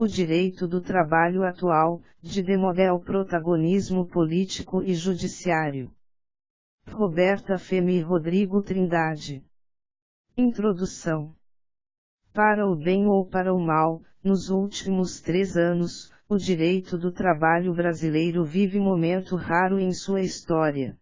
O direito do trabalho atual, de demodel protagonismo político e judiciário. Roberta Femi e Rodrigo Trindade. Introdução. Para o bem ou para o mal, nos últimos 3 anos, o direito do trabalho brasileiro vive momento raro em sua história.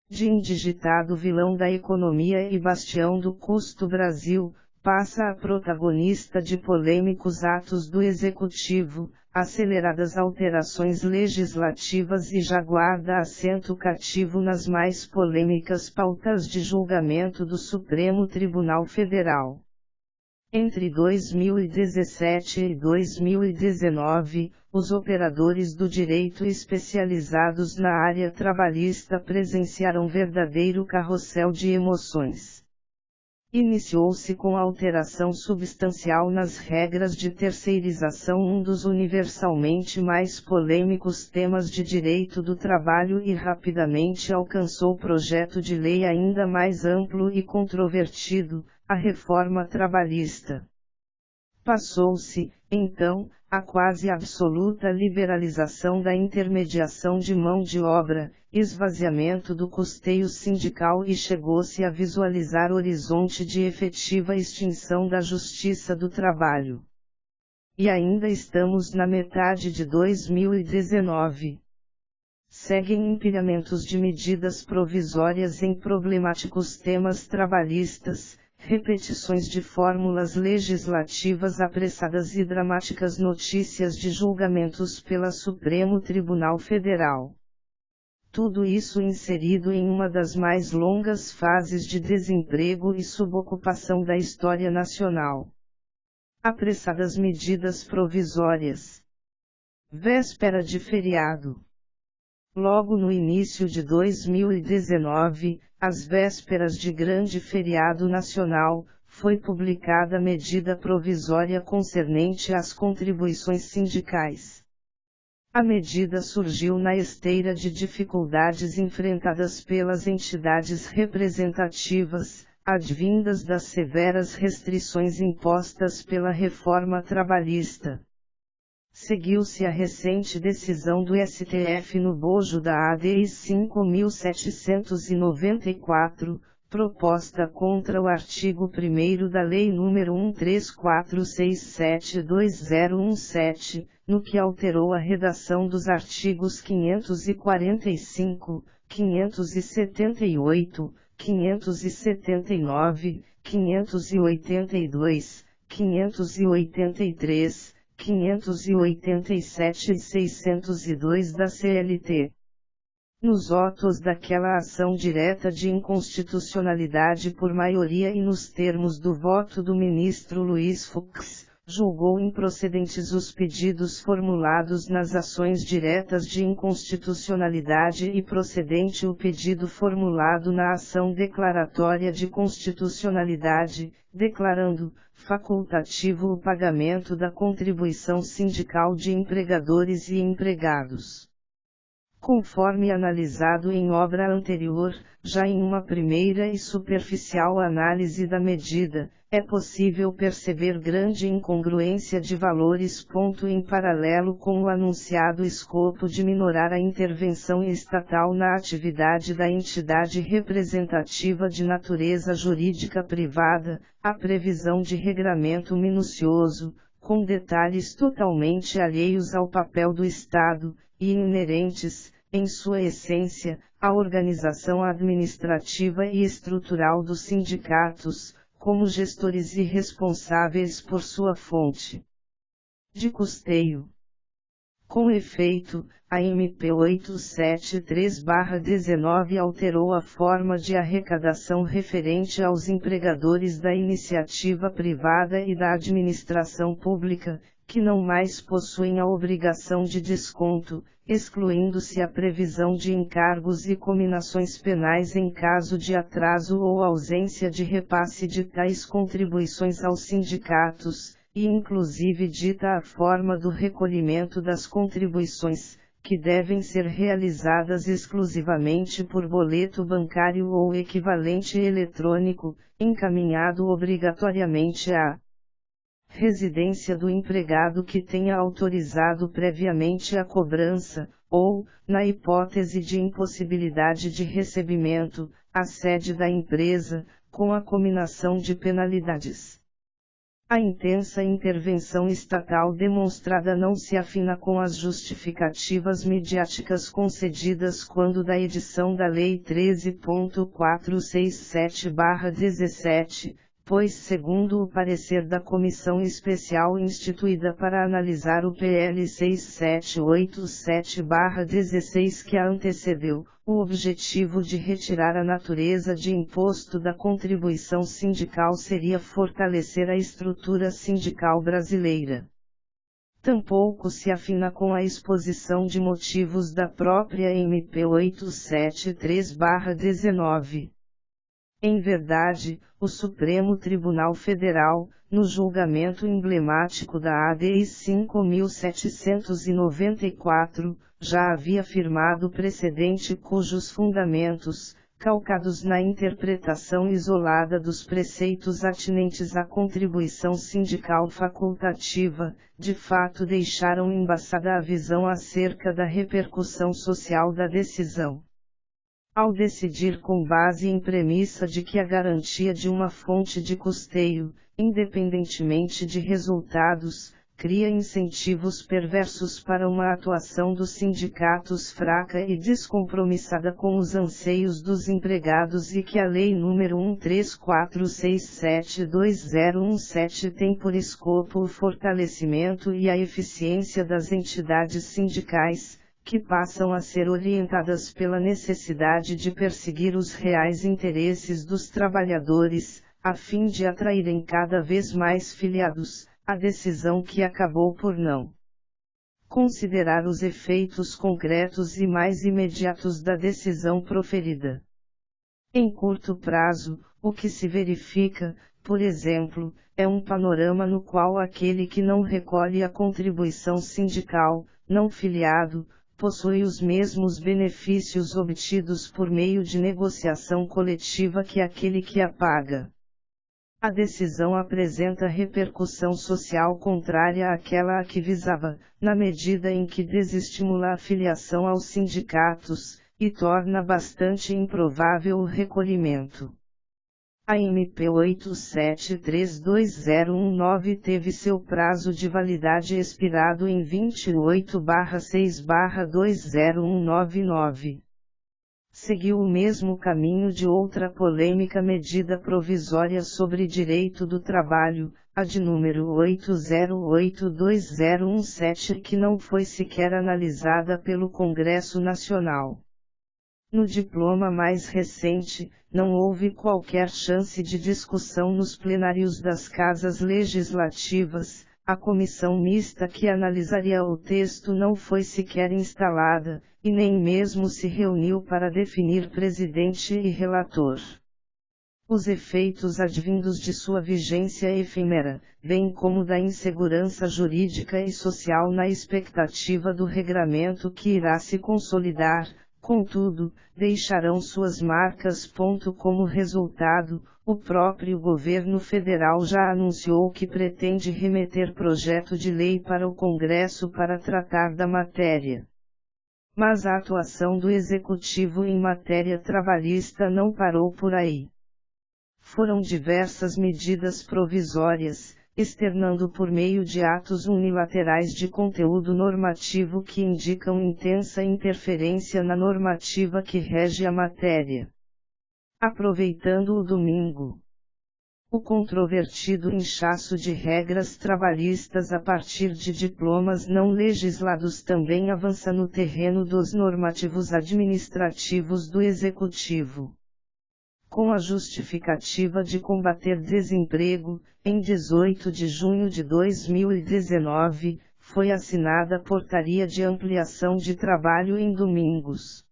De indigitado vilão da economia e bastião do custo Brasil, passa a protagonista de polêmicos atos do Executivo, aceleradas alterações legislativas e já guarda assento cativo nas mais polêmicas pautas de julgamento do Supremo Tribunal Federal. Entre 2017 e 2019, os operadores do direito especializados na área trabalhista presenciaram verdadeiro carrossel de emoções. Iniciou-se com alteração substancial nas regras de terceirização, um dos universalmente mais polêmicos temas de direito do trabalho, e rapidamente alcançou projeto de lei ainda mais amplo e controvertido, a reforma trabalhista. Passou-se, então, a quase absoluta liberalização da intermediação de mão de obra, esvaziamento do custeio sindical e chegou-se a visualizar horizonte de efetiva extinção da justiça do trabalho. E ainda estamos na metade de 2019. Seguem empilhamentos de medidas provisórias em problemáticos temas trabalhistas, repetições de fórmulas legislativas apressadas e dramáticas notícias de julgamentos pela Supremo Tribunal Federal. Tudo isso inserido em uma das mais longas fases de desemprego e subocupação da história nacional. Apressadas medidas provisórias. Véspera de feriado. Logo no início de 2019, às vésperas de grande feriado nacional, foi publicada a medida provisória concernente às contribuições sindicais. A medida surgiu na esteira de dificuldades enfrentadas pelas entidades representativas, advindas das severas restrições impostas pela reforma trabalhista. Seguiu-se a recente decisão do STF no bojo da ADI 5.794, proposta contra o artigo 1º da Lei nº 13467/2017, no que alterou a redação dos artigos 545, 578, 579, 582, 583, 587 e 602 da CLT. Nos autos daquela ação direta de inconstitucionalidade por maioria e nos termos do voto do ministro Luiz Fux, julgou improcedentes os pedidos formulados nas ações diretas de inconstitucionalidade e procedente o pedido formulado na ação declaratória de constitucionalidade, declarando facultativo o pagamento da contribuição sindical de empregadores e empregados. Conforme analisado em obra anterior, já em uma primeira e superficial análise da medida, é possível perceber grande incongruência de valores. Em paralelo com o anunciado escopo de minorar a intervenção estatal na atividade da entidade representativa de natureza jurídica privada, a previsão de regramento minucioso, com detalhes totalmente alheios ao papel do Estado, e inerentes, em sua essência, à organização administrativa e estrutural dos sindicatos, como gestores e responsáveis por sua fonte de custeio. Com efeito, a MP 873/19 alterou a forma de arrecadação referente aos empregadores da iniciativa privada e da administração pública, que não mais possuem a obrigação de desconto, excluindo-se a previsão de encargos e cominações penais em caso de atraso ou ausência de repasse de tais contribuições aos sindicatos, e inclusive dita a forma do recolhimento das contribuições, que devem ser realizadas exclusivamente por boleto bancário ou equivalente eletrônico, encaminhado obrigatoriamente a residência do empregado que tenha autorizado previamente a cobrança, ou, na hipótese de impossibilidade de recebimento, a sede da empresa, com a cominação de penalidades. A intensa intervenção estatal demonstrada não se afina com as justificativas midiáticas concedidas quando da edição da Lei 13.467/17, pois, segundo o parecer da Comissão Especial instituída para analisar o PL 6787/16 que a antecedeu, o objetivo de retirar a natureza de imposto da contribuição sindical seria fortalecer a estrutura sindical brasileira. Tampouco se afina com a exposição de motivos da própria MP 873/19. Em verdade, o Supremo Tribunal Federal, no julgamento emblemático da ADI 5.794, já havia firmado precedente cujos fundamentos, calcados na interpretação isolada dos preceitos atinentes à contribuição sindical facultativa, de fato deixaram embaçada a visão acerca da repercussão social da decisão. Ao decidir com base em premissa de que a garantia de uma fonte de custeio, independentemente de resultados, cria incentivos perversos para uma atuação dos sindicatos fraca e descompromissada com os anseios dos empregados e que a Lei nº 13467/2017 tem por escopo o fortalecimento e a eficiência das entidades sindicais, que passam a ser orientadas pela necessidade de perseguir os reais interesses dos trabalhadores, a fim de atraírem cada vez mais filiados, a decisão que acabou por não considerar os efeitos concretos e mais imediatos da decisão proferida. Em curto prazo, o que se verifica, por exemplo, é um panorama no qual aquele que não recolhe a contribuição sindical, não filiado, possui os mesmos benefícios obtidos por meio de negociação coletiva que aquele que a paga. A decisão apresenta repercussão social contrária àquela a que visava, na medida em que desestimula a filiação aos sindicatos, e torna bastante improvável o recolhimento. A MP 873/2019 teve seu prazo de validade expirado em 28/6/2019. Seguiu o mesmo caminho de outra polêmica medida provisória sobre direito do trabalho, a de número 808/2017, que não foi sequer analisada pelo Congresso Nacional. No diploma mais recente, não houve qualquer chance de discussão nos plenários das casas legislativas, a comissão mista que analisaria o texto não foi sequer instalada, e nem mesmo se reuniu para definir presidente e relator. Os efeitos advindos de sua vigência efêmera, bem como da insegurança jurídica e social na expectativa do regramento que irá se consolidar, contudo, deixarão suas marcas. Como resultado, o próprio governo federal já anunciou que pretende remeter projeto de lei para o Congresso para tratar da matéria. Mas a atuação do Executivo em matéria trabalhista não parou por aí. Foram diversas medidas provisórias, externando por meio de atos unilaterais de conteúdo normativo que indicam intensa interferência na normativa que rege a matéria. Aproveitando o domingo, o controvertido inchaço de regras trabalhistas a partir de diplomas não legislados também avança no terreno dos normativos administrativos do Executivo. Com a justificativa de combater desemprego, em 18 de junho de 2019, foi assinada a Portaria de Ampliação de Trabalho em Domingos.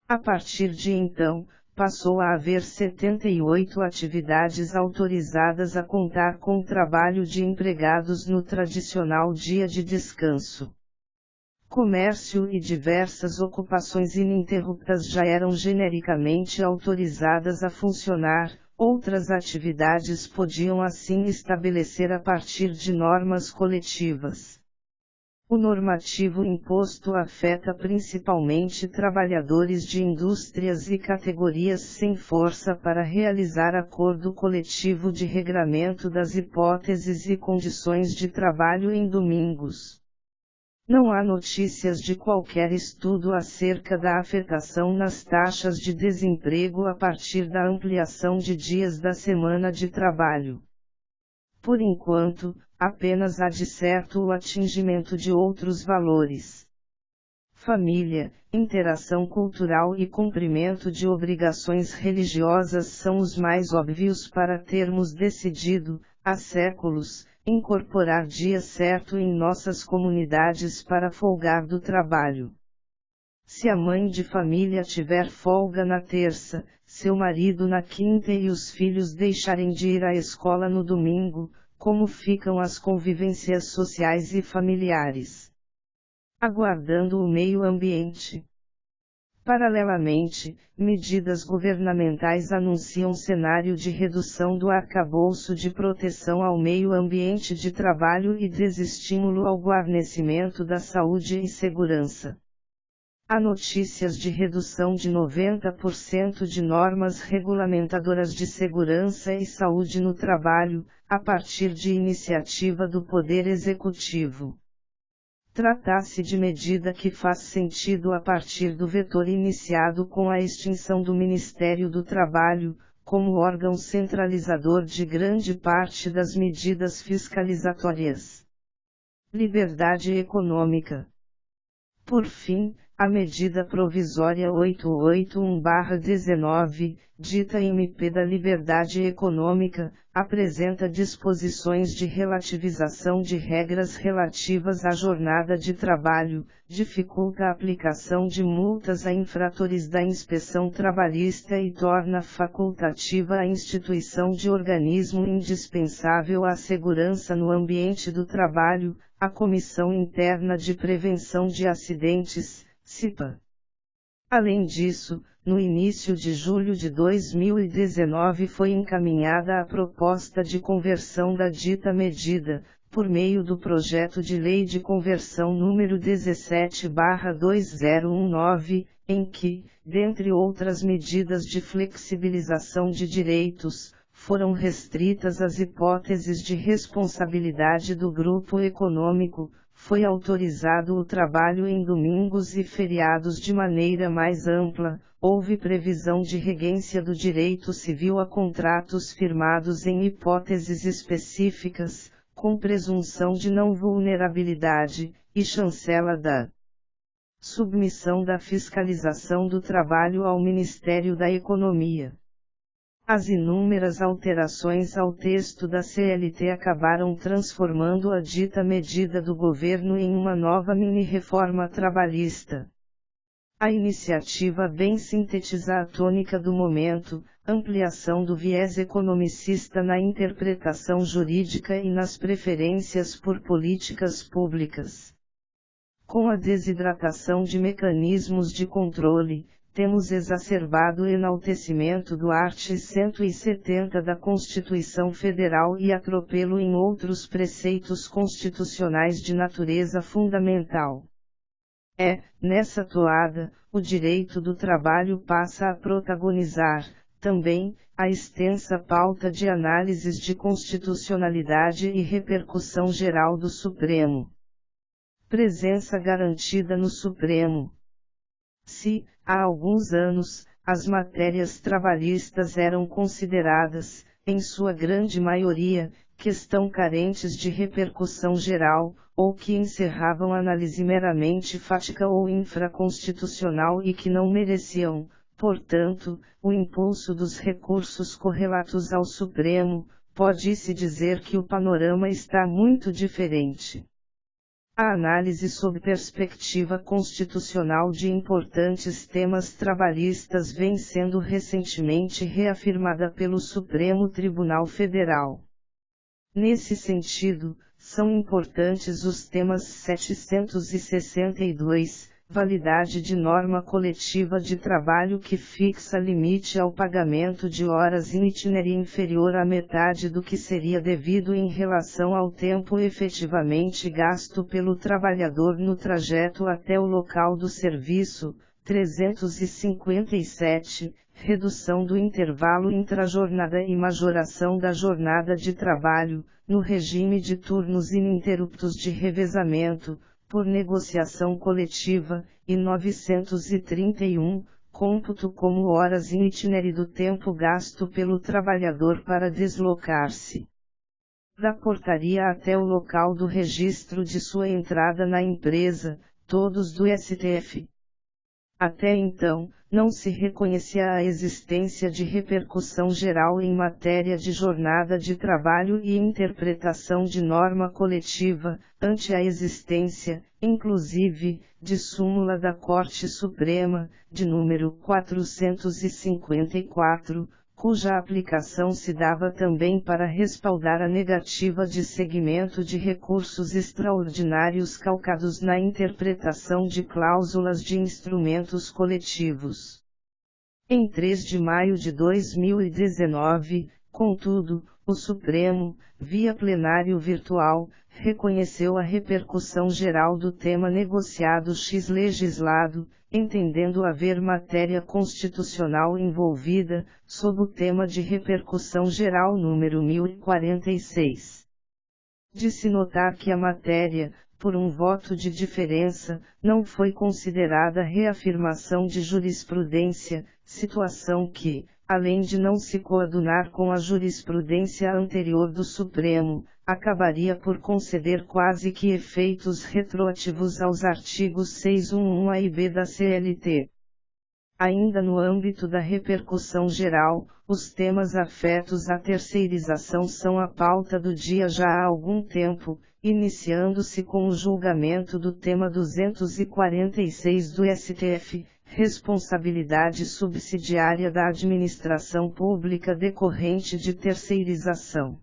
A partir de então, passou a haver 78 atividades autorizadas a contar com trabalho de empregados no tradicional dia de descanso. Comércio e diversas ocupações ininterruptas já eram genericamente autorizadas a funcionar, outras atividades podiam assim estabelecer a partir de normas coletivas. O normativo imposto afeta principalmente trabalhadores de indústrias e categorias sem força para realizar acordo coletivo de regramento das hipóteses e condições de trabalho em domingos. Não há notícias de qualquer estudo acerca da afetação nas taxas de desemprego a partir da ampliação de dias da semana de trabalho. Por enquanto, apenas há de certo o atingimento de outros valores. Família, interação cultural e cumprimento de obrigações religiosas são os mais óbvios para termos decidido, há séculos, incorporar dia certo em nossas comunidades para folgar do trabalho. Se a mãe de família tiver folga na terça, seu marido na quinta e os filhos deixarem de ir à escola no domingo, como ficam as convivências sociais e familiares? Aguardando o meio ambiente. Paralelamente, medidas governamentais anunciam cenário de redução do arcabouço de proteção ao meio ambiente de trabalho e desestímulo ao guarnecimento da saúde e segurança. Há notícias de redução de 90% de normas regulamentadoras de segurança e saúde no trabalho, a partir de iniciativa do Poder Executivo. Trata-se de medida que faz sentido a partir do vetor iniciado com a extinção do Ministério do Trabalho, como órgão centralizador de grande parte das medidas fiscalizatórias. Liberdade econômica. Por fim, a medida provisória 881/19, dita MP da Liberdade Econômica, apresenta disposições de relativização de regras relativas à jornada de trabalho, dificulta a aplicação de multas a infratores da inspeção trabalhista e torna facultativa a instituição de organismo indispensável à segurança no ambiente do trabalho, a Comissão Interna de Prevenção de Acidentes, CIPA. Além disso, no início de julho de 2019 foi encaminhada a proposta de conversão da dita medida, por meio do projeto de lei de conversão número 17/2019, em que, dentre outras medidas de flexibilização de direitos, foram restritas as hipóteses de responsabilidade do grupo econômico, foi autorizado o trabalho em domingos e feriados de maneira mais ampla, houve previsão de regência do direito civil a contratos firmados em hipóteses específicas, com presunção de não vulnerabilidade, e chancela da submissão da fiscalização do trabalho ao Ministério da Economia. As inúmeras alterações ao texto da CLT acabaram transformando a dita medida do governo em uma nova mini-reforma trabalhista. A iniciativa bem sintetiza a tônica do momento, ampliação do viés economicista na interpretação jurídica e nas preferências por políticas públicas. Com a desidratação de mecanismos de controle, temos exacerbado o enaltecimento do art. 170 da Constituição Federal e atropelo em outros preceitos constitucionais de natureza fundamental. Nessa toada, o direito do trabalho passa a protagonizar, também, a extensa pauta de análises de constitucionalidade e repercussão geral do Supremo. Presença garantida no Supremo. Se, há alguns anos, as matérias trabalhistas eram consideradas, em sua grande maioria, questão carentes de repercussão geral, ou que encerravam análise meramente fática ou infraconstitucional e que não mereciam, portanto, o impulso dos recursos correlatos ao Supremo, pode-se dizer que o panorama está muito diferente. A análise sob perspectiva constitucional de importantes temas trabalhistas vem sendo recentemente reafirmada pelo Supremo Tribunal Federal. Nesse sentido, são importantes os temas 762, validade de norma coletiva de trabalho que fixa limite ao pagamento de horas in itinere inferior à metade do que seria devido em relação ao tempo efetivamente gasto pelo trabalhador no trajeto até o local do serviço. 357, redução do intervalo intrajornada e majoração da jornada de trabalho, no regime de turnos ininterruptos de revezamento, por negociação coletiva, e 931, cômputo como horas in itinere do tempo gasto pelo trabalhador para deslocar-se da portaria até o local do registro de sua entrada na empresa, todos do STF. Até então, não se reconhecia a existência de repercussão geral em matéria de jornada de trabalho e interpretação de norma coletiva, ante a existência, inclusive, de súmula da Corte Suprema, de número 454, cuja aplicação se dava também para respaldar a negativa de seguimento de recursos extraordinários calcados na interpretação de cláusulas de instrumentos coletivos. Em 3 de maio de 2019, contudo, o Supremo, via plenário virtual, reconheceu a repercussão geral do tema negociado x-legislado, entendendo haver matéria constitucional envolvida, sob o tema de repercussão geral número 1046. De-se notar que a matéria, por um voto de diferença, não foi considerada reafirmação de jurisprudência, situação que, além de não se coadunar com a jurisprudência anterior do Supremo, acabaria por conceder quase que efeitos retroativos aos artigos 611A e B da CLT. Ainda no âmbito da repercussão geral, os temas afetos à terceirização são a pauta do dia já há algum tempo, iniciando-se com o julgamento do tema 246 do STF, responsabilidade subsidiária da administração pública decorrente de terceirização.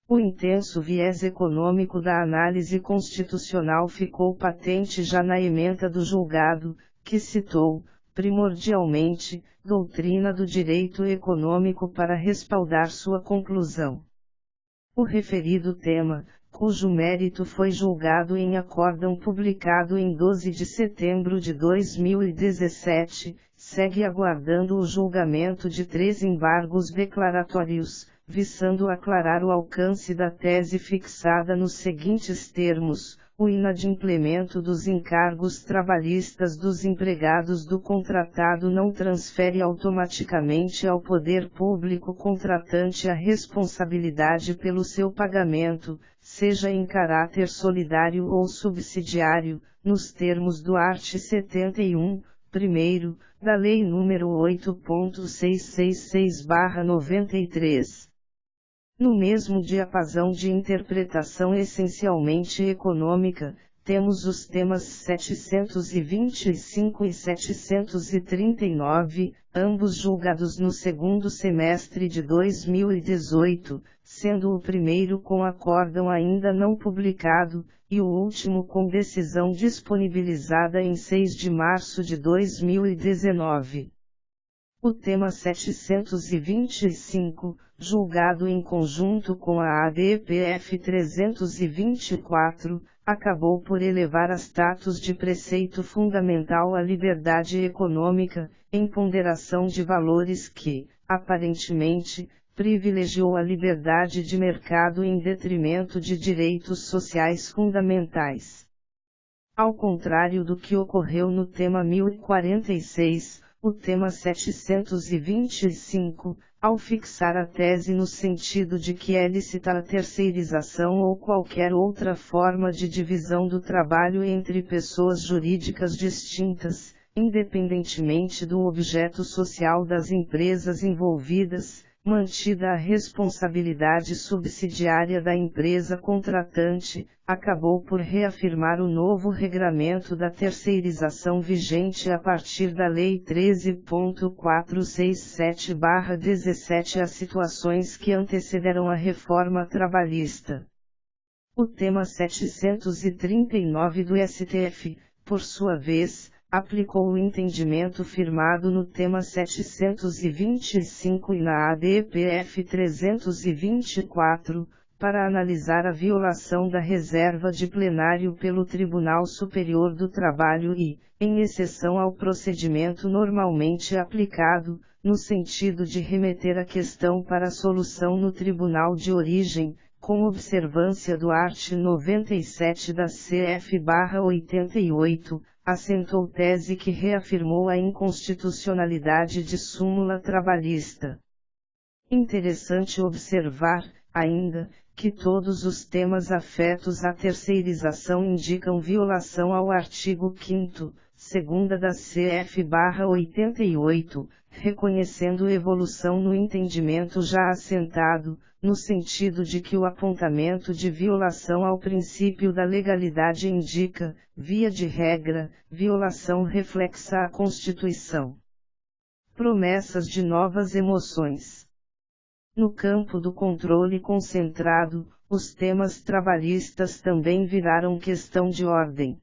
O intenso viés econômico da análise constitucional ficou patente já na ementa do julgado, que citou, primordialmente, doutrina do direito econômico para respaldar sua conclusão. O referido tema, cujo mérito foi julgado em acórdão publicado em 12 de setembro de 2017, segue aguardando o julgamento de 3 embargos declaratórios, visando aclarar o alcance da tese fixada nos seguintes termos: o inadimplemento dos encargos trabalhistas dos empregados do contratado não transfere automaticamente ao poder público contratante a responsabilidade pelo seu pagamento, seja em caráter solidário ou subsidiário, nos termos do art. 71, primeiro, da Lei nº 8.666/93. No mesmo diapasão de interpretação essencialmente econômica, temos os temas 725 e 739, ambos julgados no segundo semestre de 2018, sendo o primeiro com acórdão ainda não publicado, e o último com decisão disponibilizada em 6 de março de 2019. O tema 725, julgado em conjunto com a ADPF 324, acabou por elevar a status de preceito fundamental a liberdade econômica, em ponderação de valores que, aparentemente, privilegiou a liberdade de mercado em detrimento de direitos sociais fundamentais. Ao contrário do que ocorreu no tema 1046, o tema 725, ao fixar a tese no sentido de que é lícita a terceirização ou qualquer outra forma de divisão do trabalho entre pessoas jurídicas distintas, independentemente do objeto social das empresas envolvidas, mantida a responsabilidade subsidiária da empresa contratante, acabou por reafirmar o novo regramento da terceirização vigente a partir da Lei 13.467/17 às situações que antecederam a reforma trabalhista. O tema 739 do STF, por sua vez, aplicou o entendimento firmado no tema 725 e na ADPF 324, para analisar a violação da reserva de plenário pelo Tribunal Superior do Trabalho e, em exceção ao procedimento normalmente aplicado, no sentido de remeter a questão para solução no tribunal de origem, com observância do art. 97 da CF/88, assentou tese que reafirmou a inconstitucionalidade de súmula trabalhista. Interessante observar, ainda, que todos os temas afetos à terceirização indicam violação ao artigo 5º, segunda da CF/88, reconhecendo evolução no entendimento já assentado, no sentido de que o apontamento de violação ao princípio da legalidade indica, via de regra, violação reflexa à Constituição. Promessas de novas emoções. No campo do controle concentrado, os temas trabalhistas também viraram questão de ordem.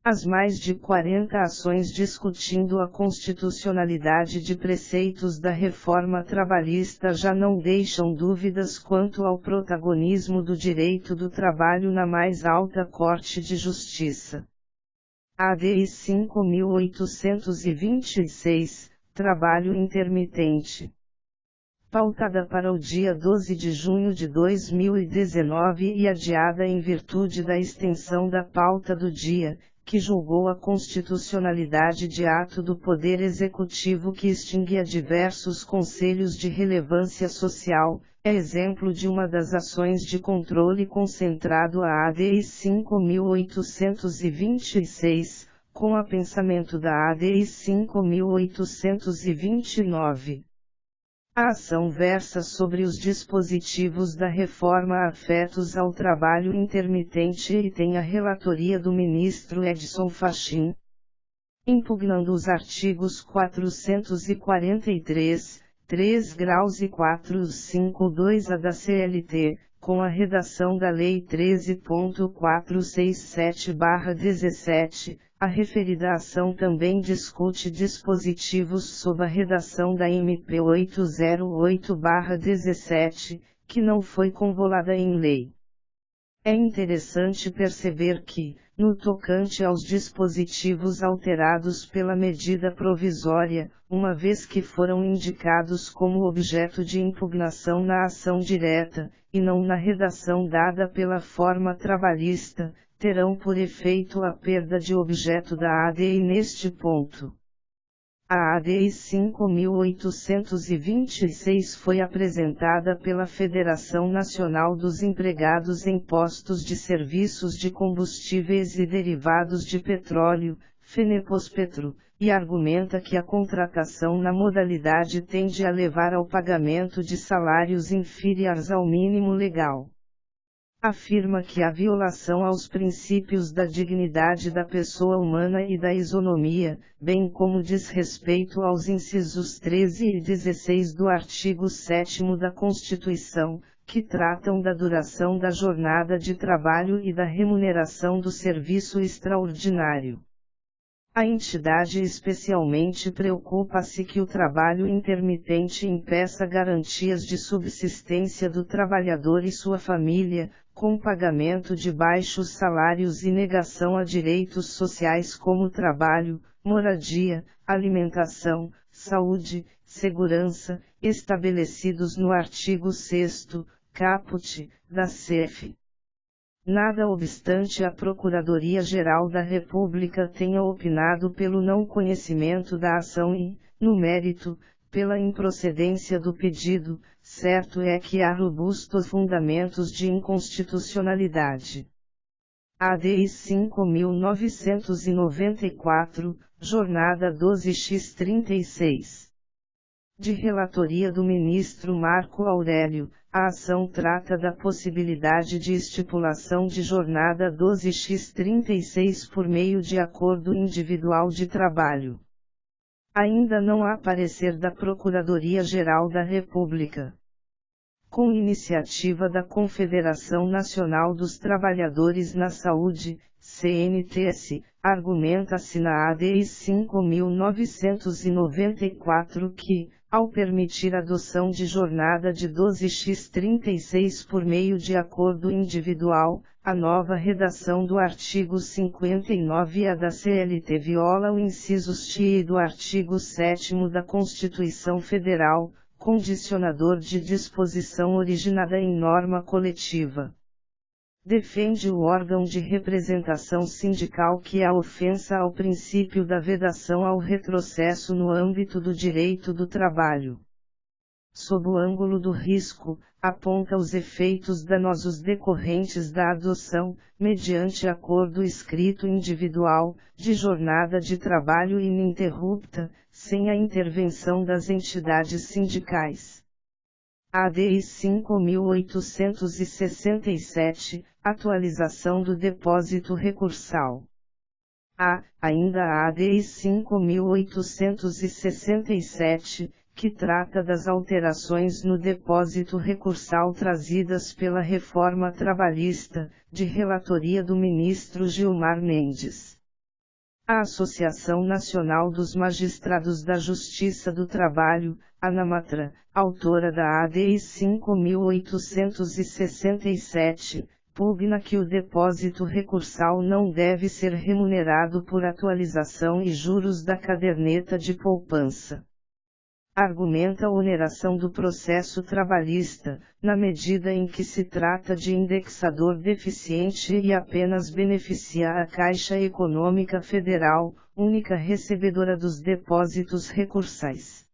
As mais de 40 ações discutindo a constitucionalidade de preceitos da reforma trabalhista já não deixam dúvidas quanto ao protagonismo do direito do trabalho na mais alta Corte de Justiça. ADI 5.826, Trabalho Intermitente. Pautada para o dia 12 de junho de 2019 e adiada em virtude da extensão da pauta do dia, que julgou a constitucionalidade de ato do Poder Executivo que extinguia diversos conselhos de relevância social, é exemplo de uma das ações de controle concentrado a ADI 5.826, com apensamento da ADI 5.829. A ação versa sobre os dispositivos da reforma afetos ao trabalho intermitente e tem a relatoria do ministro Edson Fachin. Impugnando os artigos 443, 3 graus e 452A da CLT, com a redação da Lei 13.467/17, a referida ação também discute dispositivos sob a redação da MP 808/17, que não foi convolada em lei. É interessante perceber que, no tocante aos dispositivos alterados pela medida provisória, uma vez que foram indicados como objeto de impugnação na ação direta, e não na redação dada pela forma trabalhista, terão por efeito a perda de objeto da ADI neste ponto. A ADI 5.826 foi apresentada pela Federação Nacional dos Empregados em Postos de Serviços de Combustíveis e Derivados de Petróleo, FENEPOSPETRO, e argumenta que a contratação na modalidade tende a levar ao pagamento de salários inferiores ao mínimo legal. Afirma que a violação aos princípios da dignidade da pessoa humana e da isonomia, bem como desrespeito aos incisos 13 e 16 do artigo 7º da Constituição, que tratam da duração da jornada de trabalho e da remuneração do serviço extraordinário. A entidade especialmente preocupa-se que o trabalho intermitente impeça garantias de subsistência do trabalhador e sua família, com pagamento de baixos salários e negação a direitos sociais como trabalho, moradia, alimentação, saúde, segurança, estabelecidos no artigo 6º, caput, da CF. Nada obstante a Procuradoria-Geral da República tenha opinado pelo não conhecimento da ação e, no mérito, pela improcedência do pedido, certo é que há robustos fundamentos de inconstitucionalidade. ADI 5.994, jornada 12x36. De relatoria do ministro Marco Aurélio, a ação trata da possibilidade de estipulação de jornada 12x36 por meio de acordo individual de trabalho. Ainda não há parecer da Procuradoria-Geral da República. com iniciativa da Confederação Nacional dos Trabalhadores na Saúde, CNTS, argumenta-se na ADI 5.994 que, ao permitir a adoção de jornada de 12x36 por meio de acordo individual, a nova redação do artigo 59A da CLT viola o inciso X do artigo 7º da Constituição Federal, condicionador de disposição originada em norma coletiva. Defende o órgão de representação sindical que a ofensa ao princípio da vedação ao retrocesso no âmbito do direito do trabalho. Sob o ângulo do risco, aponta os efeitos danosos decorrentes da adoção, mediante acordo escrito individual, de jornada de trabalho ininterrupta, sem a intervenção das entidades sindicais. ADI 5.867, atualização do depósito recursal. Ainda a ADI 5.867, que trata das alterações no depósito recursal trazidas pela reforma trabalhista, de relatoria do ministro Gilmar Mendes. A Associação Nacional dos Magistrados da Justiça do Trabalho, ANAMATRA, autora da ADI 5.867, pugna que o depósito recursal não deve ser remunerado por atualização e juros da caderneta de poupança. Argumenta a oneração do processo trabalhista, na medida em que se trata de indexador deficiente e apenas beneficia a Caixa Econômica Federal, única recebedora dos depósitos recursais.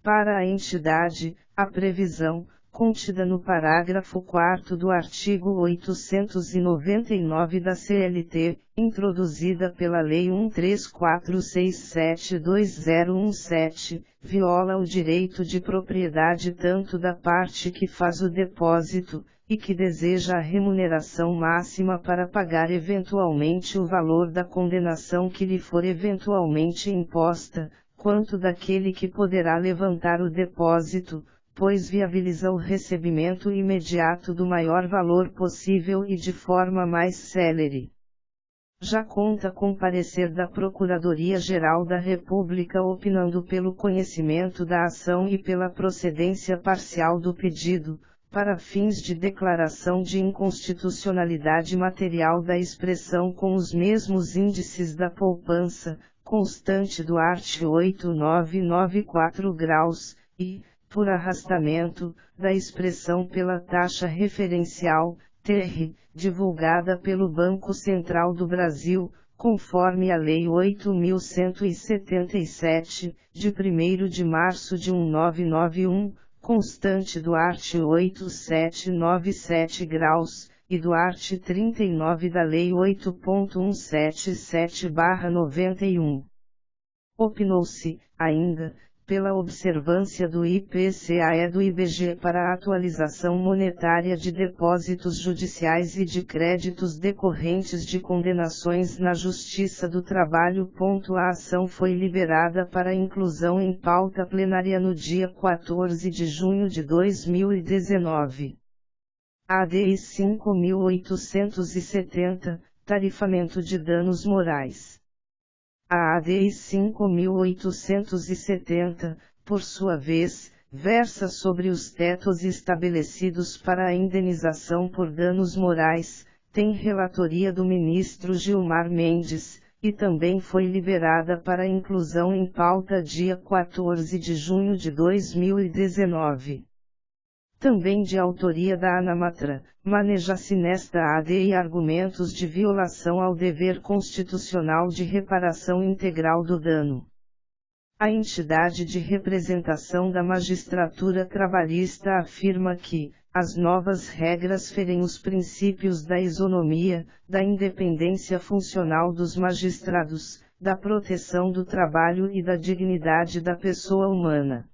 Para a entidade, a previsão, contida no parágrafo 4º do artigo 899 da CLT, introduzida pela Lei 13467/2017, viola o direito de propriedade tanto da parte que faz o depósito, e que deseja a remuneração máxima para pagar eventualmente o valor da condenação que lhe for eventualmente imposta, quanto daquele que poderá levantar o depósito, pois viabiliza o recebimento imediato do maior valor possível e de forma mais célere. Já conta com parecer da Procuradoria-Geral da República opinando pelo conhecimento da ação e pela procedência parcial do pedido, para fins de declaração de inconstitucionalidade material da expressão com os mesmos índices da poupança, constante do art. 8994 graus, e, por arrastamento, da expressão pela taxa referencial, TR, divulgada pelo Banco Central do Brasil, conforme a Lei 8.177, de 1º de março de 1991, constante do art. 8797 graus, e do art. 39 da Lei 8.177/91. Opinou-se, ainda, pela observância do IPCA e do IBGE para a atualização monetária de depósitos judiciais e de créditos decorrentes de condenações na Justiça do Trabalho. A ação foi liberada para inclusão em pauta plenária no dia 14 de junho de 2019. ADI 5.870, tarifamento de danos morais. A ADI 5.870, por sua vez, versa sobre os tetos estabelecidos para a indenização por danos morais, tem relatoria do ministro Gilmar Mendes, e também foi liberada para inclusão em pauta dia 14 de junho de 2019. Também de autoria da ANAMATRA, maneja-se nesta ADI argumentos de violação ao dever constitucional de reparação integral do dano. A entidade de representação da magistratura trabalhista afirma que, as novas regras ferem os princípios da isonomia, da independência funcional dos magistrados, da proteção do trabalho e da dignidade da pessoa humana.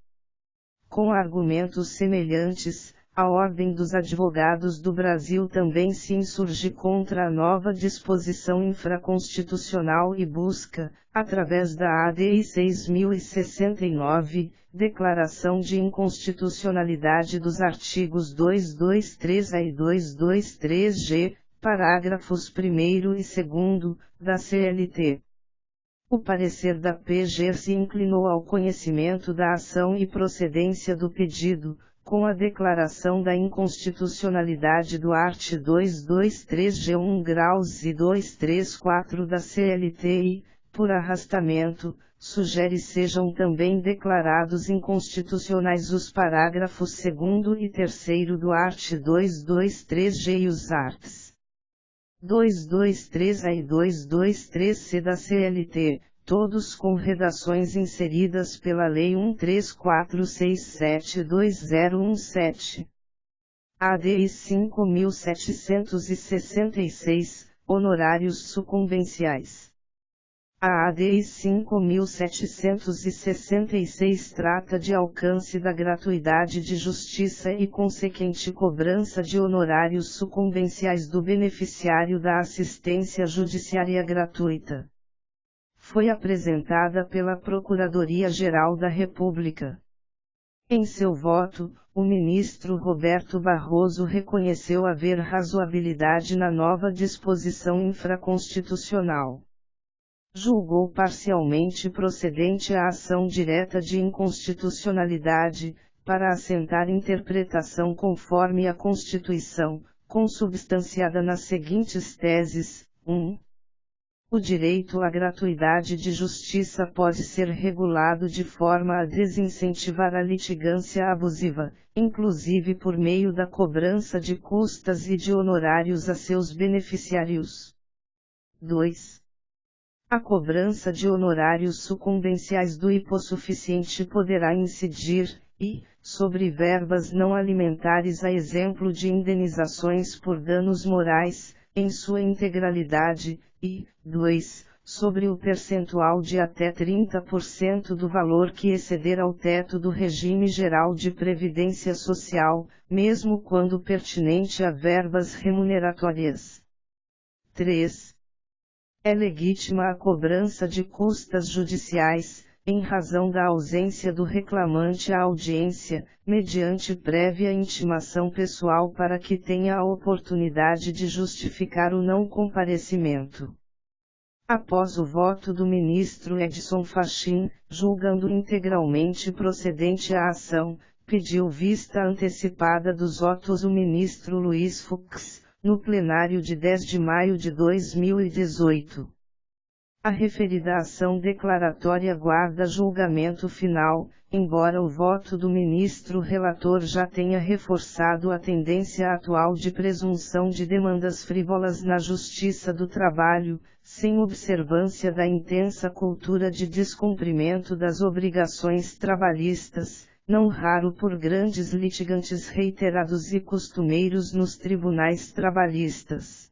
Com argumentos semelhantes, A Ordem dos Advogados do Brasil também se insurge contra a nova disposição infraconstitucional e busca, através da ADI 6069, declaração de inconstitucionalidade dos artigos 223-A e 223-G, parágrafos 1º e 2º, da CLT. O parecer da PGR se inclinou ao conhecimento da ação e procedência do pedido, com a declaração da inconstitucionalidade do art. 223-G 1 graus e 234 da CLT e, por arrastamento, sugere sejam também declarados inconstitucionais os parágrafos 2º e 3º do art. 223-G e os arts. 223-A e 223-C da CLT, todos com redações inseridas pela Lei 13467-2017. ADI 5766, Honorários sucumbenciais. A ADI 5766 trata de alcance da gratuidade de justiça e consequente cobrança de honorários sucumbenciais do beneficiário da assistência judiciária gratuita. Foi apresentada pela Procuradoria-Geral da República. Em seu voto, o ministro Roberto Barroso reconheceu haver razoabilidade na nova disposição infraconstitucional. Julgou parcialmente procedente a ação direta de inconstitucionalidade, para assentar interpretação conforme a Constituição, consubstanciada nas seguintes teses: 1. O direito à gratuidade de justiça pode ser regulado de forma a desincentivar a litigância abusiva, inclusive por meio da cobrança de custas e de honorários a seus beneficiários. 2. A cobrança de honorários sucumbenciais do hipossuficiente poderá incidir, sobre verbas não alimentares a exemplo de indenizações por danos morais, em sua integralidade, e, 2, sobre o percentual de até 30% do valor que exceder ao teto do regime geral de previdência social, mesmo quando pertinente a verbas remuneratórias. 3. É legítima a cobrança de custas judiciais, em razão da ausência do reclamante à audiência, mediante prévia intimação pessoal para que tenha a oportunidade de justificar o não comparecimento. Após o voto do ministro Edson Fachin, julgando integralmente procedente a ação, pediu vista antecipada dos votos o ministro Luiz Fux, no plenário de 10 de maio de 2018. A referida ação declaratória guarda julgamento final, embora o voto do ministro relator já tenha reforçado a tendência atual de presunção de demandas frívolas na Justiça do Trabalho, sem observância da intensa cultura de descumprimento das obrigações trabalhistas, não raro por grandes litigantes reiterados e costumeiros nos tribunais trabalhistas.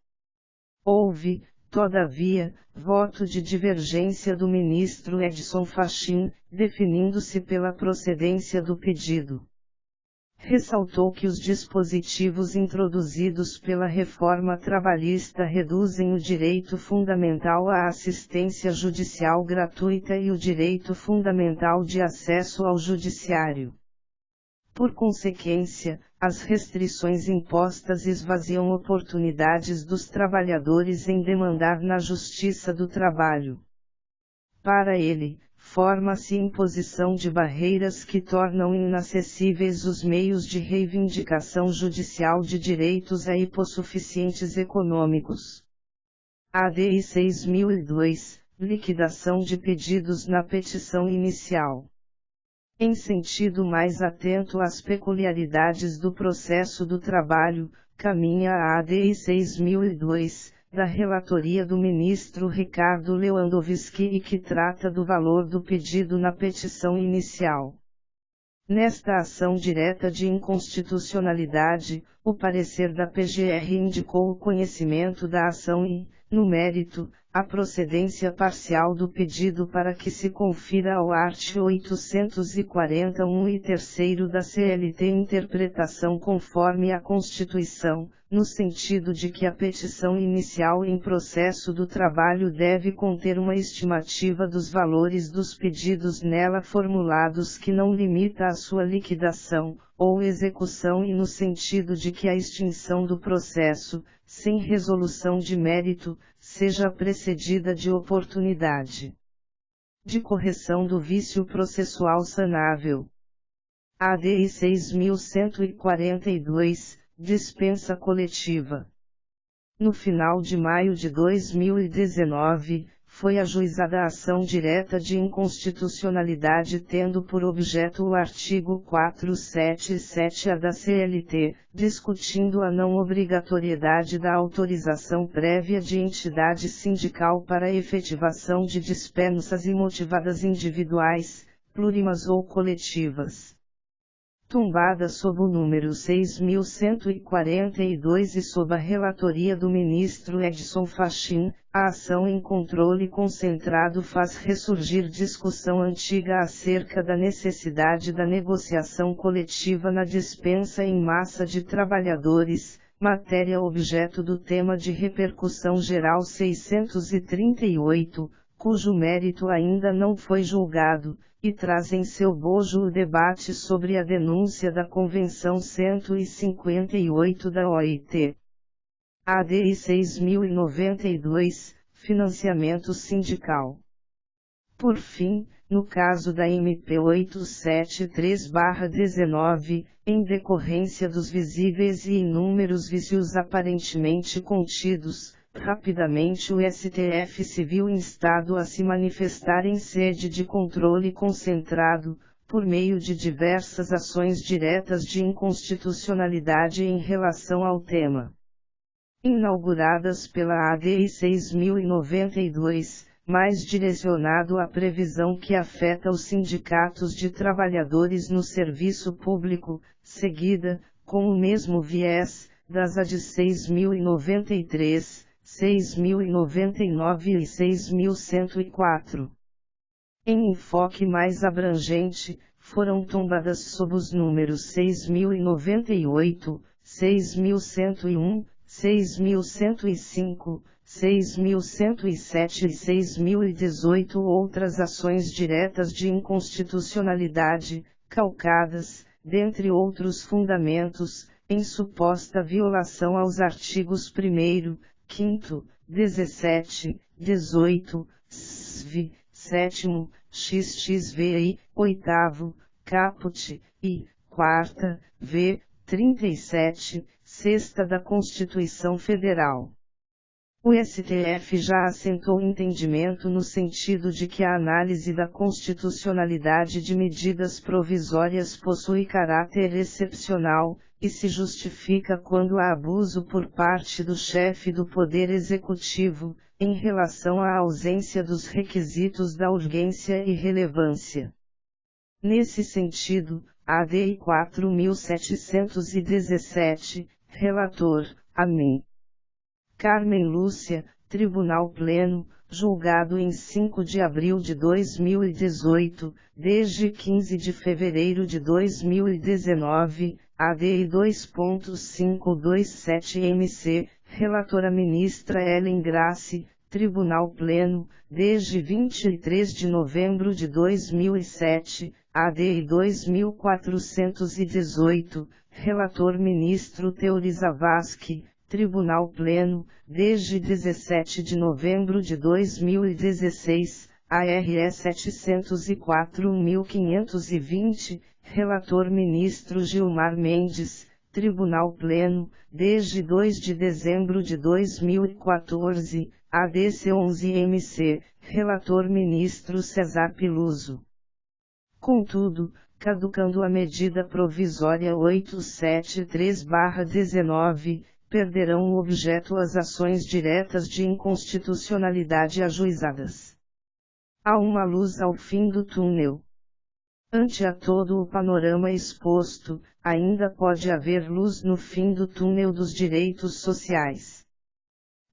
Houve, todavia, voto de divergência do ministro Edson Fachin, definindo-se pela procedência do pedido. Ressaltou que os dispositivos introduzidos pela reforma trabalhista reduzem o direito fundamental à assistência judicial gratuita e o direito fundamental de acesso ao judiciário. Por consequência, as restrições impostas esvaziam oportunidades dos trabalhadores em demandar na Justiça do Trabalho. Para ele, forma-se imposição de barreiras que tornam inacessíveis os meios de reivindicação judicial de direitos a hipossuficientes econômicos. ADI 6002, liquidação de pedidos na petição inicial. Em sentido mais atento às peculiaridades do processo do trabalho, caminha a ADI 6002, da relatoria do ministro Ricardo Lewandowski e que trata do valor do pedido na petição inicial. Nesta ação direta de inconstitucionalidade, o parecer da PGR indicou o conhecimento da ação e, no mérito, a procedência parcial do pedido para que se confira ao art. 841 e 3º da CLT interpretação conforme a Constituição, no sentido de que a petição inicial em processo do trabalho deve conter uma estimativa dos valores dos pedidos nela formulados que não limita a sua liquidação, ou execução e no sentido de que a extinção do processo, sem resolução de mérito, seja precedida de oportunidade de correção do vício processual sanável. ADI 6.142, dispensa coletiva. No final de maio de 2019, foi ajuizada a ação direta de inconstitucionalidade tendo por objeto o artigo 477-A da CLT, discutindo a não obrigatoriedade da autorização prévia de entidade sindical para a efetivação de dispensas imotivadas individuais, plurimas ou coletivas. Tombada sob o número 6.142 e sob a relatoria do ministro Edson Fachin, a ação em controle concentrado faz ressurgir discussão antiga acerca da necessidade da negociação coletiva na dispensa em massa de trabalhadores, matéria objeto do tema de repercussão geral 638, cujo mérito ainda não foi julgado, e traz em seu bojo o debate sobre a denúncia da Convenção 158 da OIT. ADI 6092, Financiamento Sindical. Por fim, no caso da MP 873/19, em decorrência dos visíveis e inúmeros vícios aparentemente contidos, rapidamente o STF se viu instado a se manifestar em sede de controle concentrado, por meio de diversas ações diretas de inconstitucionalidade em relação ao tema. Inauguradas pela ADI 6092, mais direcionado à previsão que afeta os sindicatos de trabalhadores no serviço público, seguida, com o mesmo viés, das AD 6093, 6099 e 6104. Em enfoque mais abrangente, foram tombadas sob os números 6098, 6101, 6105, 6107 e 6018 outras ações diretas de inconstitucionalidade, calcadas, dentre outros fundamentos, em suposta violação aos artigos 1º, 5º, 17, 18, SV, 7º, XXVI, 8º, caput, e 4ª, V, 37, 6ª da Constituição Federal. O STF já assentou entendimento no sentido de que a análise da constitucionalidade de medidas provisórias possui caráter excepcional, e se justifica quando há abuso por parte do chefe do Poder Executivo, em relação à ausência dos requisitos da urgência e relevância. Nesse sentido, ADI 4717, relator, amém. Carmen Lúcia, Tribunal Pleno, julgado em 5 de abril de 2018, desde 15 de fevereiro de 2019, ADI 2.527-MC, relatora ministra Ellen Grace, Tribunal Pleno, desde 23 de novembro de 2007, ADI 2418, relator ministro Teori Zavascki, Tribunal Pleno, desde 17 de novembro de 2016, ARE 704.520, relator ministro Gilmar Mendes, Tribunal Pleno, desde 2 de dezembro de 2014, ADC 11MC, relator ministro Cesar Piluso. Contudo, caducando a medida provisória 873/19, perderão o objeto as ações diretas de inconstitucionalidade ajuizadas. Há uma luz ao fim do túnel. Ante a todo o panorama exposto, ainda pode haver luz no fim do túnel dos direitos sociais.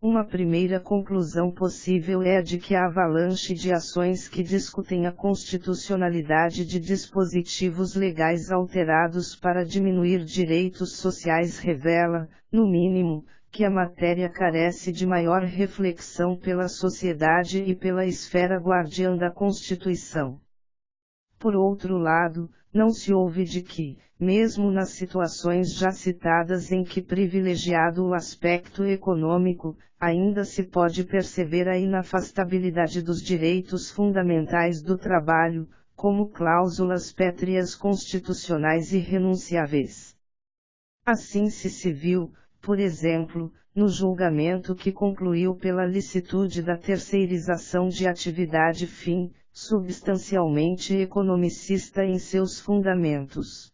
Uma primeira conclusão possível é a de que a avalanche de ações que discutem a constitucionalidade de dispositivos legais alterados para diminuir direitos sociais revela, no mínimo, que a matéria carece de maior reflexão pela sociedade e pela esfera guardiã da Constituição. Por outro lado, não se ouve de que, mesmo nas situações já citadas em que privilegiado o aspecto econômico, ainda se pode perceber a inafastabilidade dos direitos fundamentais do trabalho, como cláusulas pétreas constitucionais irrenunciáveis. Assim se viu, por exemplo, no julgamento que concluiu pela licitude da terceirização de atividade fim, substancialmente economicista em seus fundamentos.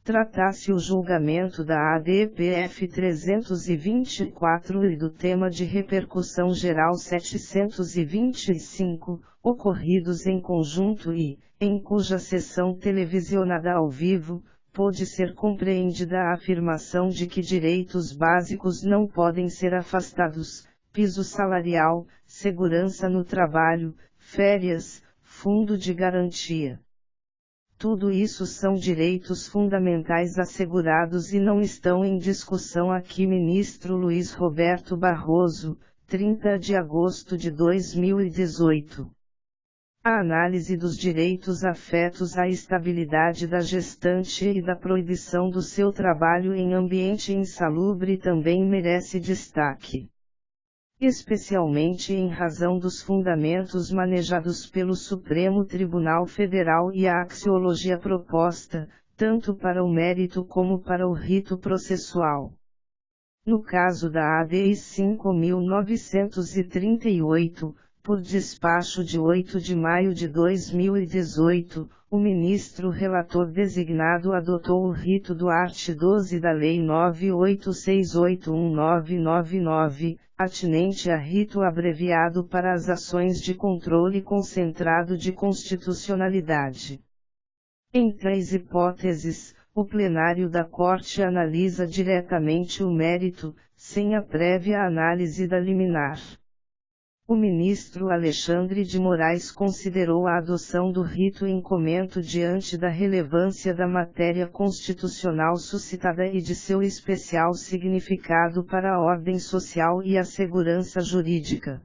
Tratasse o julgamento da ADPF 324 e do tema de repercussão geral 725, ocorridos em conjunto e, em cuja sessão televisionada ao vivo, pôde ser compreendida a afirmação de que direitos básicos não podem ser afastados: piso salarial, segurança no trabalho, férias, fundo de garantia. Tudo isso são direitos fundamentais assegurados e não estão em discussão aqui. Ministro Luiz Roberto Barroso, 30 de agosto de 2018. A análise dos direitos afetos à estabilidade da gestante e da proibição do seu trabalho em ambiente insalubre também merece destaque. Especialmente em razão dos fundamentos manejados pelo Supremo Tribunal Federal e a axiologia proposta, tanto para o mérito como para o rito processual. No caso da ADI 5.938, por despacho de 8 de maio de 2018, o ministro relator designado adotou o rito do art. 12 da Lei 98681999, atinente a rito abreviado para as ações de controle concentrado de constitucionalidade. Em 3 hipóteses, o plenário da Corte analisa diretamente o mérito, sem a prévia análise da liminar. O ministro Alexandre de Moraes considerou a adoção do rito incomento diante da relevância da matéria constitucional suscitada e de seu especial significado para a ordem social e a segurança jurídica.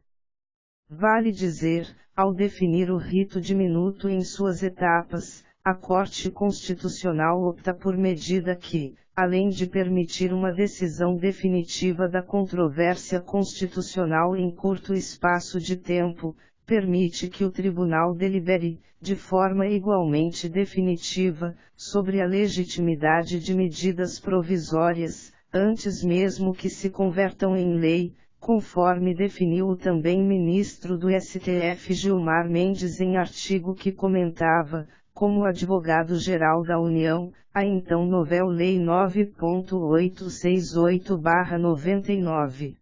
Vale dizer, ao definir o rito diminuto em suas etapas, a Corte Constitucional opta por medida que, além de permitir uma decisão definitiva da controvérsia constitucional em curto espaço de tempo, permite que o tribunal delibere, de forma igualmente definitiva, sobre a legitimidade de medidas provisórias, antes mesmo que se convertam em lei, conforme definiu o também ministro do STF Gilmar Mendes em artigo que comentava, como advogado-geral da União, a então novel Lei 9.868/99.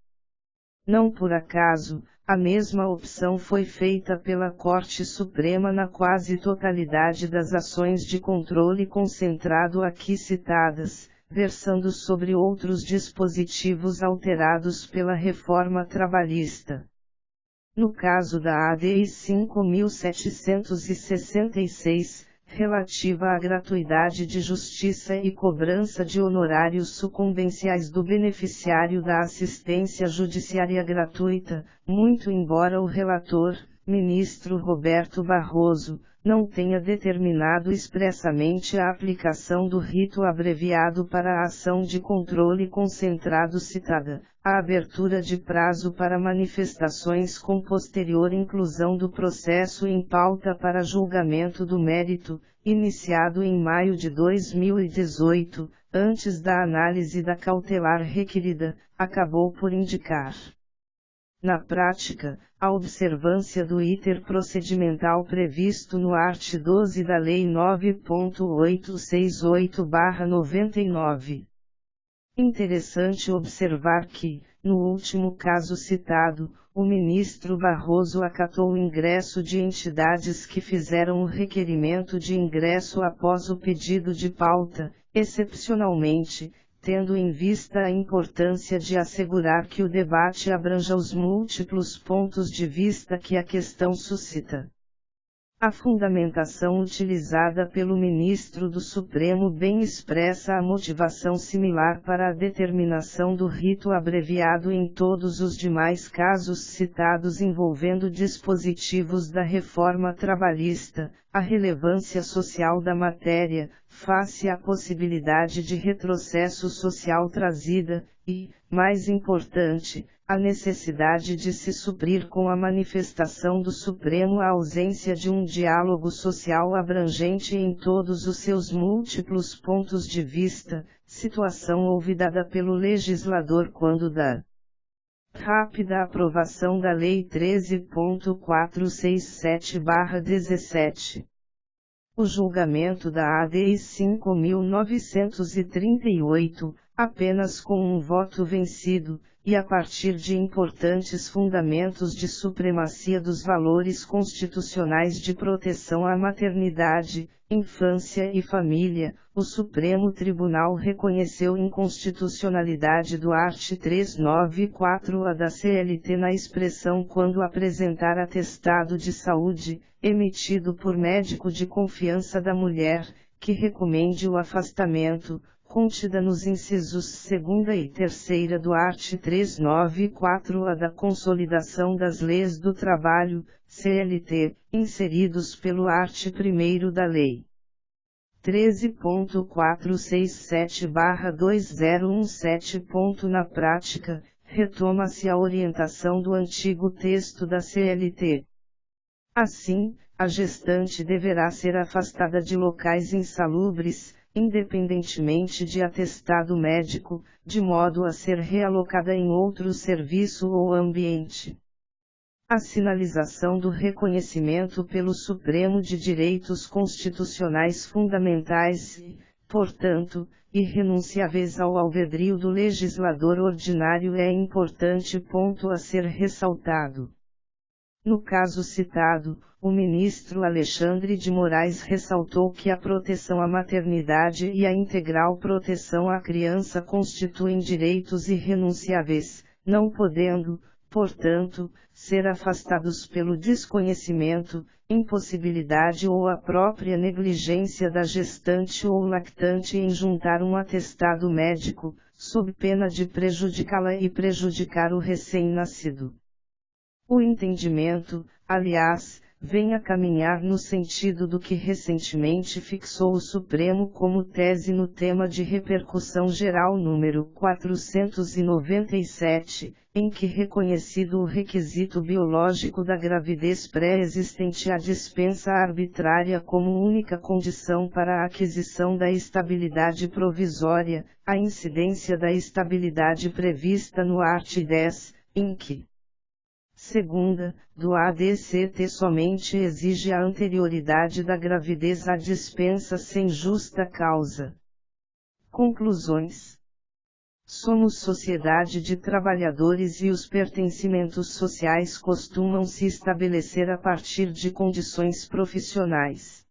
Não por acaso, a mesma opção foi feita pela Corte Suprema na quase totalidade das ações de controle concentrado aqui citadas, versando sobre outros dispositivos alterados pela reforma trabalhista. No caso da ADI 5.766, relativa à gratuidade de justiça e cobrança de honorários sucumbenciais do beneficiário da assistência judiciária gratuita, muito embora o relator, ministro Roberto Barroso, não tenha determinado expressamente a aplicação do rito abreviado para a ação de controle concentrado citada, a abertura de prazo para manifestações com posterior inclusão do processo em pauta para julgamento do mérito, iniciado em maio de 2018, antes da análise da cautelar requerida, acabou por indicar. Na prática, a observância do iter procedimental previsto no art. 12 da Lei 9.868/99. Interessante observar que, no último caso citado, o ministro Barroso acatou o ingresso de entidades que fizeram o requerimento de ingresso após o pedido de pauta, excepcionalmente, tendo em vista a importância de assegurar que o debate abranja os múltiplos pontos de vista que a questão suscita. A fundamentação utilizada pelo ministro do Supremo bem expressa a motivação similar para a determinação do rito abreviado em todos os demais casos citados envolvendo dispositivos da reforma trabalhista, a relevância social da matéria, face à possibilidade de retrocesso social trazida, e, mais importante, a necessidade de se suprir com a manifestação do Supremo a ausência de um diálogo social abrangente em todos os seus múltiplos pontos de vista, situação olvidada pelo legislador quando da rápida aprovação da Lei 13.467/17. O julgamento da ADI 5.938, apenas com um voto vencido, e a partir de importantes fundamentos de supremacia dos valores constitucionais de proteção à maternidade, infância e família, o Supremo Tribunal reconheceu inconstitucionalidade do art. 394-A da CLT na expressão quando apresentar atestado de saúde, emitido por médico de confiança da mulher, que recomende o afastamento, contida nos incisos 2ª e 3ª do art. 394-A da Consolidação das Leis do Trabalho, CLT, inseridos pelo art. 1º da Lei 13.467/2017. Na prática, retoma-se a orientação do antigo texto da CLT. Assim, a gestante deverá ser afastada de locais insalubres, independentemente de atestado médico, de modo a ser realocada em outro serviço ou ambiente. A sinalização do reconhecimento pelo Supremo de direitos constitucionais fundamentais e, portanto, irrenunciáveis ao albedrio do legislador ordinário é importante ponto a ser ressaltado. No caso citado, o ministro Alexandre de Moraes ressaltou que a proteção à maternidade e a integral proteção à criança constituem direitos irrenunciáveis, não podendo, portanto, ser afastados pelo desconhecimento, impossibilidade ou a própria negligência da gestante ou lactante em juntar um atestado médico, sob pena de prejudicá-la e prejudicar o recém-nascido. O entendimento, aliás, vem a caminhar no sentido do que recentemente fixou o Supremo como tese no tema de repercussão geral número 497, em que reconhecido o requisito biológico da gravidez pré-existente à dispensa arbitrária como única condição para a aquisição da estabilidade provisória, a incidência da estabilidade prevista no art. 10, em que segunda, do ADCT somente exige a anterioridade da gravidez à dispensa sem justa causa. Conclusões. Somos sociedade de trabalhadores e os pertencimentos sociais costumam se estabelecer a partir de condições profissionais.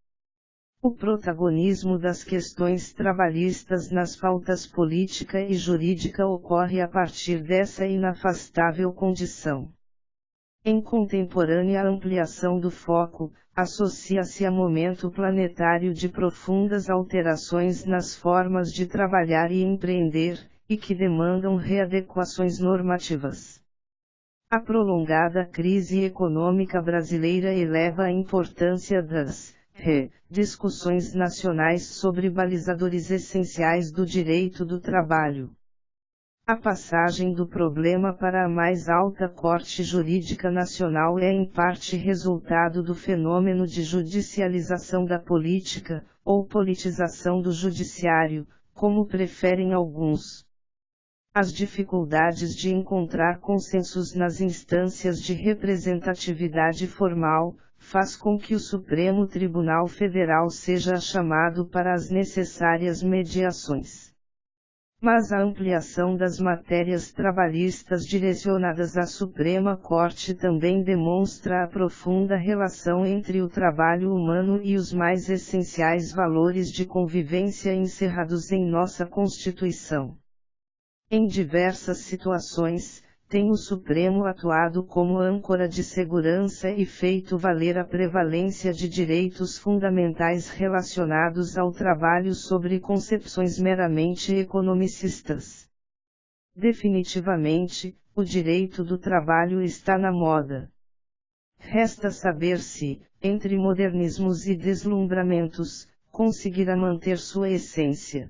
O protagonismo das questões trabalhistas nas pautas política e jurídica ocorre a partir dessa inafastável condição. Em contemporânea ampliação do foco, associa-se a momento planetário de profundas alterações nas formas de trabalhar e empreender, e que demandam readequações normativas. A prolongada crise econômica brasileira eleva a importância das discussões nacionais sobre balizadores essenciais do direito do trabalho. A passagem do problema para a mais alta Corte Jurídica Nacional é em parte resultado do fenômeno de judicialização da política, ou politização do judiciário, como preferem alguns. As dificuldades de encontrar consensos nas instâncias de representatividade formal, faz com que o Supremo Tribunal Federal seja chamado para as necessárias mediações. Mas a ampliação das matérias trabalhistas direcionadas à Suprema Corte também demonstra a profunda relação entre o trabalho humano e os mais essenciais valores de convivência encerrados em nossa Constituição. Em diversas situações, tem o Supremo atuado como âncora de segurança e feito valer a prevalência de direitos fundamentais relacionados ao trabalho sobre concepções meramente economicistas. Definitivamente, o direito do trabalho está na moda. Resta saber se, entre modernismos e deslumbramentos, conseguirá manter sua essência.